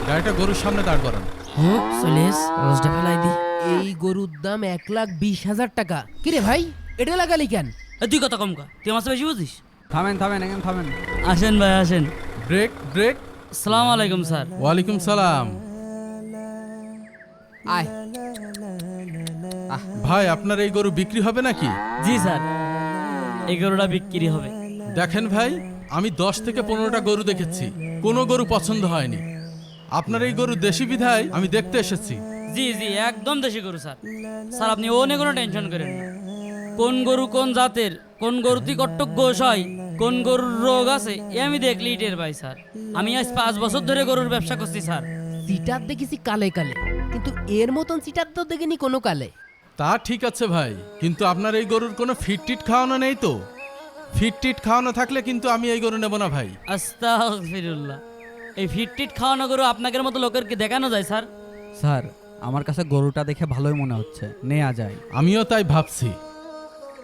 গাড়িটা গরুর সামনে দাঁড় করান। ও চলেস রোজটা ফেলাই দি। এই গরুর দাম 1,20,000 টাকা। কিরে ভাই, এটা লাগালি কেন? তুই কথা কম কা, তুই আমার বেশি বুঝিস। থামেন এখানে থামেন। আসেন ভাই আসেন। Break break. আসসালামু আলাইকুম স্যার। ওয়ালাইকুম সালাম। আয় ভাই, আপনার এই গরু বিক্রি হবে নাকি? জি স্যার, এই গরুটা বিক্রি হবে। দেখেন ভাই, আমি 10 থেকে 15টা গরু দেখেছি, কোনো গরু পছন্দ হয়নি। আপনার এই গরু দেশি বিধায় আমি দেখতে এসেছি। জি জি, একদম দেশি গরু স্যার। স্যার আপনি ও নিয়ে কোনো টেনশন করেন না। কোন গরু কোন জাতের, কোন গরুতে কট্টক গোশ হয়, কোন গরুর রোগ আছে, এ আমি দেখলেই টের পাই স্যার। আমি আজ 5 বছর ধরে গরুর ব্যবসা করছি স্যার। চিটার দেখেছি কালে কালে, কিন্তু এর মতন চিটার তো দেখিনি কোনো কালে। তা ঠিক আছে ভাই, কিন্তু আপনার এই গরুর কোনো ফিট টিট খাওয়ানো নেই তো? ফিট টিট খাওয়ানো থাকলে কিন্তু আমি এই গরু নেব না ভাই। আস্তাগফিরুল্লাহ, এই ফিটটিট খাওয়ানো গরু আপনাদের মতো লোকেরকে দেখানো যায় স্যার? স্যার, আমার কাছে গরুটা দেখে ভালোই মনে হচ্ছে, নেওয়া যায়। আমিও তাই ভাবছি।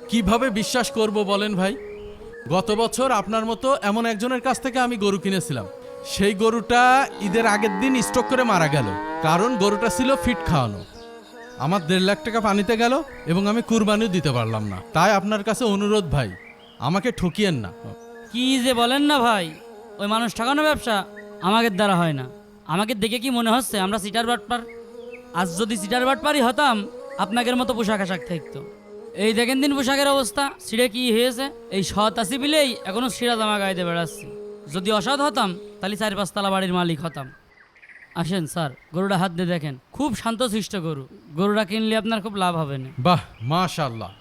কিভাবে বিশ্বাস করব বলেন ভাই? গত বছর আপনার মতো এমন একজনের কাছ থেকে আমি গরু কিনেছিলাম। সেই গরুটা ঈদের আগের দিন স্ট্রোক করে মারা গেল, কারণ গরুটা ছিল ফিট খাওয়ানো। আমার 1.5 লাখ টাকা পানিতে গেল এবং আমি কুরবানিও দিতে পারলাম না। তাই আপনার কাছে অনুরোধ ভাই, আমাকে ঠকিয়েন না। কি যে বলেন না ভাই, ওই মানুষ ঠকানো ব্যবসা আমাদের দ্বারা হয় না। আমাকে দেখে কি মনে হচ্ছে আমরা সিটার বাটপার? আজ যদি সিটার বাটপারই হতাম, আপনাদের মতো পোশাক আশাক থাকতো। এই দেখেন দিন পোশাকের অবস্থা, সিঁড়ে কি হয়েছে। এই সৎ আসি বিলেই এখনো সিরা জামা গাইতে বেড়াচ্ছি। যদি অসৎ হতাম তাহলে 4-5 তলা বাড়ির মালিক হতাম। আসেন স্যার, গরুটা হাত দিয়ে দেখেন, খুব শান্তশিষ্ট গরু। গরুটা কিনলে আপনার খুব লাভ হবে না। বাহ, মাশাআল্লাহ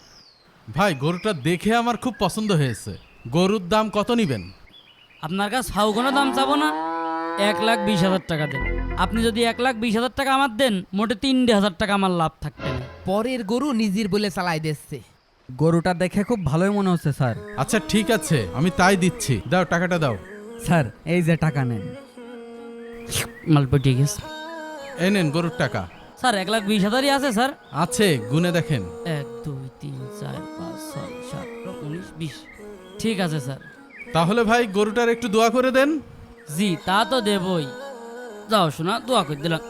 ভাই, গরুটা দেখে আমার খুব পছন্দ হয়েছে। গরুর দাম কত নিবেন? আপনার কাছে ফাউ কোনো দাম চাবো না, 1,20,000 টাকা দেন। আপনি যদি 1,20,000 টাকা আমার দেন, মোটে 3,000 টাকা আমার লাভ থাকবে না। পরের গরু নিজের বলে চালাই দিচ্ছে। গরুটা দেখে খুব ভালোই মনে হচ্ছে স্যার। আচ্ছা ঠিক আছে, আমি তাই দিচ্ছি। দাও, টাকাটা দাও। স্যার, এই যে টাকা নেন। মাল পটিয়ে গেছে। এই নেন গরুর টাকা। স্যার 1,20,000-ই আছে স্যার। আছে, গুনে দেখেন। 1 2 3 4 5 6 7 19 20। ঠিক আছে স্যার। তাহলে ভাই গরুটার একটু দোয়া করে দেন। জি তা তো দেবই। যাও শোনা, দোয়া করে দিলাম।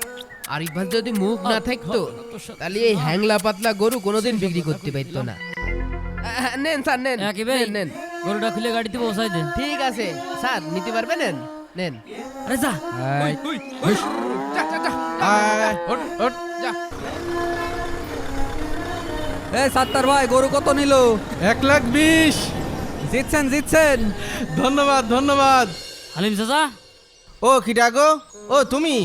আরিফ ভাই যদি মুখ না থাকতো তাহলে এই হ্যাংলা পাতলা গরু কোনোদিন বিক্রি করতে পারতো না। নেন স্যার, নেন একেবারে নেন, নেন। গরুটা খুলে গাড়িতে পৌঁছাই দেন। ঠিক আছে স্যার, নিতে পারবেন? নেন নেন। আরে যা। এই, যা, যা, যা, আয়, ওঠ, ওঠ। যা। এই সাত্তার ভাই, গরু কত নিল? 1,20,000। জিতছেন। ধন্যবাদ ধন্যবাদ। হালিম চাচা, ও কিডা গো? ও তুমি?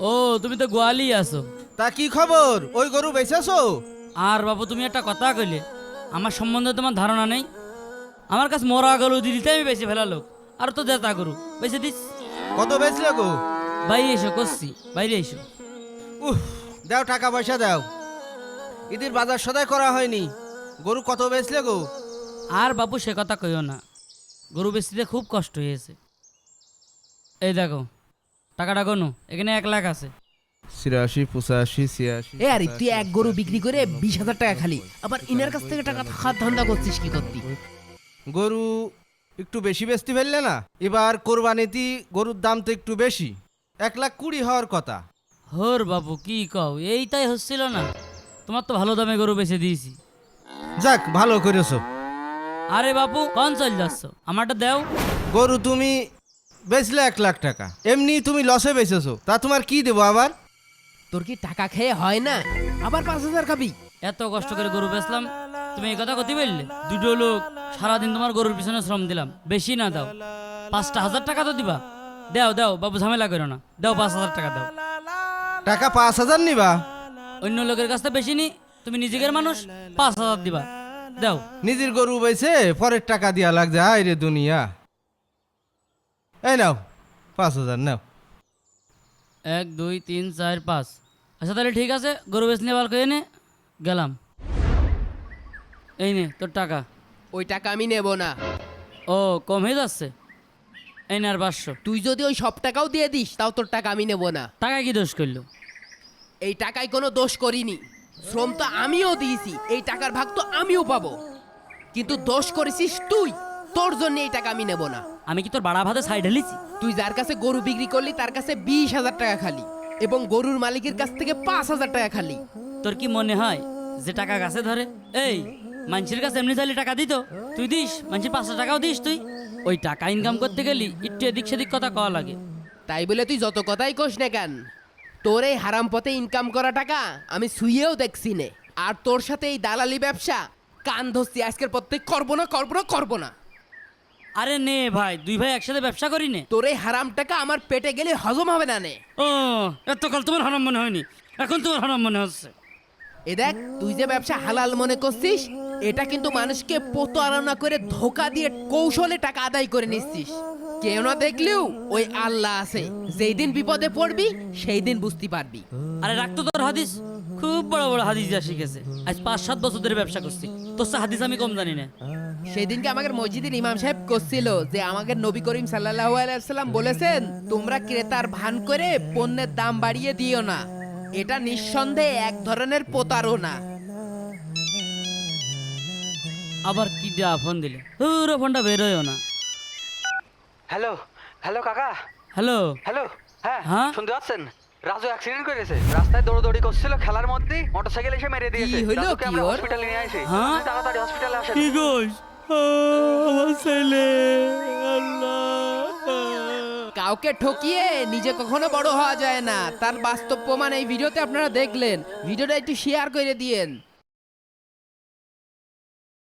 ও তুমি তো গোয়ালি আছো। তা কি খবর? ওই গরু বেচেছো? আর বাবু তুমি একটা কথা কইলে, আমার সম্বন্ধে তোমার ধারণা নেই। আমার কাছে মরা গরু দিতে আমি বেশি ফেলা লোক, আর তো জেতা গরু বেশি দিস। কত বেচলে গো? বাইরে এসো করছি, বাইরে এসো। দাও, টাকা পয়সা দাও। ঈদের বাজার সদাই করা হয়নি। গরু কত বেচলে গো? আর বাবু সে কথা কইও না, গরু বেচতে খুব কষ্ট হয়েছে। এই দেখো টাকাটা গোনো, এখানে 1 লাখ আছে। ৮৬, ৮৫, ৮৬। এ আরিফ, তুই এক গরু বিক্রি করে 20,000 টাকা খালি, আবার ইনার কাছ থেকে টাকা খাত ধান্দা করছিস কি করতি? গরু একটু বেশি বেচতে ফেললে না? এবার কোরবানিতে গরুর দাম তো একটু বেশি, 1,20,000 হওয়ার কথা। হোর বাবু কি কও, এইটাই হচ্ছিল না? তোমার তো ভালো দামে গরু বেচে দিয়েছি। যাক, ভালো করেছো। আরে বাবু কোন চল যাচ্ছ, আমারটা দেও। গরু তুমি বেচলে 1,00,000 টাকা, এমনি তুমি লসে বেচেছো, তা তোমার কি দেবো আবার? তোর কি টাকা খেয়ে হয় না, আবার 5,000 খাবি? এত কষ্ট করে গরু বেচলাম, তুমি এই কথা কতি বললে? দুটো লোক সারাদিন তোমার গরুর পিছনে শ্রম দিলাম, বেশি না দাও 5,000 টাকা তো দিবা। দাও দাও বাবু, ঝামেলা করো না, দাও 5,000 টাকা দাও। টাকা 5,000 নিবা? অন্য লোকের কাছ থেকে বেশি নি, তুমি নিজের মানুষ, 5,000 দিবা, দাও। নিজের গরু বেচে পরের টাকা দিয়া লাগছে, হায় রে দুনিয়া। এই নাও 5,000 নাও। 1 2 3 4 5। আচ্ছা তাহলে ঠিক আছে, গরু বেচলে ভালো করে নে, গেলাম। এই নে তোর টাকা। ওই টাকা আমি নেব না। ও কম হয়ে যাচ্ছে, এই নে আর 500। তুই যদি ওই সব টাকাও দিয়ে দিস তাও তোর টাকা আমি নেব না। টাকায় কি দোষ করলো? এই টাকায় কোনো দোষ করিনি, শ্রম তো আমিও দিয়েছি, এই টাকার ভাগ তো আমিও পাবো, কিন্তু দোষ করেছিস তুই, তোর জন্য এই টাকা আমি নেব না। আমি কি তোর বাড়া ভাতে সাইড হেলিছি? তুই যার কাছে গরু বিক্রি করলি তার কাছে 20,000 টাকা খালি এবং গরুর মালিকের কাছ থেকে 5,000 টাকা খালি। তোর কি মনে হয় যে টাকা গাছে ধরে? এই মানুষের কাছে এমনি চাইলে টাকা দিত? তুই দিস, মানুষের 500 টাকাও দিস তুই? ওই টাকা ইনকাম করতে গেলি একটু এদিক সেদিক কথা কওয়া লাগে। তাই বলে তুই যত কথাই কোস না কেন, তোর এই হারাম পথে ইনকাম করা টাকা আমি শুয়েও দেখছি নে। আর তোর সাথে এই দালালি ব্যবসা কান ধরছি আজকের পর থেকে করবো না, করবো না, করবো না। আরে নে ভাই, দুই ভাই একসাথে ব্যবসা করি নে। তোর এই হারাম টাকা আমার পেটে গেলে হজম হবে না নে। ও এতকাল তোমার হারাম মনে হয়নি, এখন তোমার হারাম মনে হচ্ছে। এ দেখ, তুই যে ব্যবসা হালাল মনে করছিস, এটা কিন্তু মানুষকে প্রতারণা করে ধোকা দিয়ে কৌশলে টাকা আদায় করে নিচ্ছিস। কেউ না দেখলেও ওই আল্লাহ আছে, যেই দিন বিপদে পড়বি সেই দিন বুঝতে পারবি। আরে রাখতো তোর হাদিস, খুব বড় বড় হাদিস যা শিখেছে। আজ 5-7 বছর ধরে ব্যবসা করছি, তোর সে হাদিস আমি কম জানি না। সেই দিনকে আমাদের মসজিদের ইমাম সাহেব করছিল যে আমাদের নবী করিম সাল্লাল্লাহু আলাইহি ওয়াসাল্লাম বলেছেন, তোমরা ক্রেতার ভান করে পণ্যের দাম বাড়িয়ে দিও না, এটা নিঃসন্দেহে এক ধরনের প্রতারণা। আবার কি যা ফোন দিলে, পুরো ফোনটা বেরোয়ও না। হ্যালো হ্যালো কাকা, হ্যালো, হ্যালো। হ্যাঁ হ্যাঁ? শুনতে পাচ্ছেন? রাজু অ্যাক্সিডেন্ট করেছে, রাস্তায় দৌড়দৌড়ি করছিল, খেলার মধ্যে মোটরসাইকেল এসে মেরে দিয়েছে। কি হইলো, রাজুকে কি আমরা ওর? হসপিটালে নিয়ে আসি। হ্যাঁ? আপনি তাড়াতাড়ি হসপিটালে আসেন। কি গোস? আমার ছেলে, আল্লাহ। কাউকে ঠকিয়ে নিজে কখনো বড় হওয়া যায় না, তার বাস্তব প্রমাণ এই ভিডিওতে আপনারা দেখলেন। ভিডিওটা একটু শেয়ার করে দিয়েন।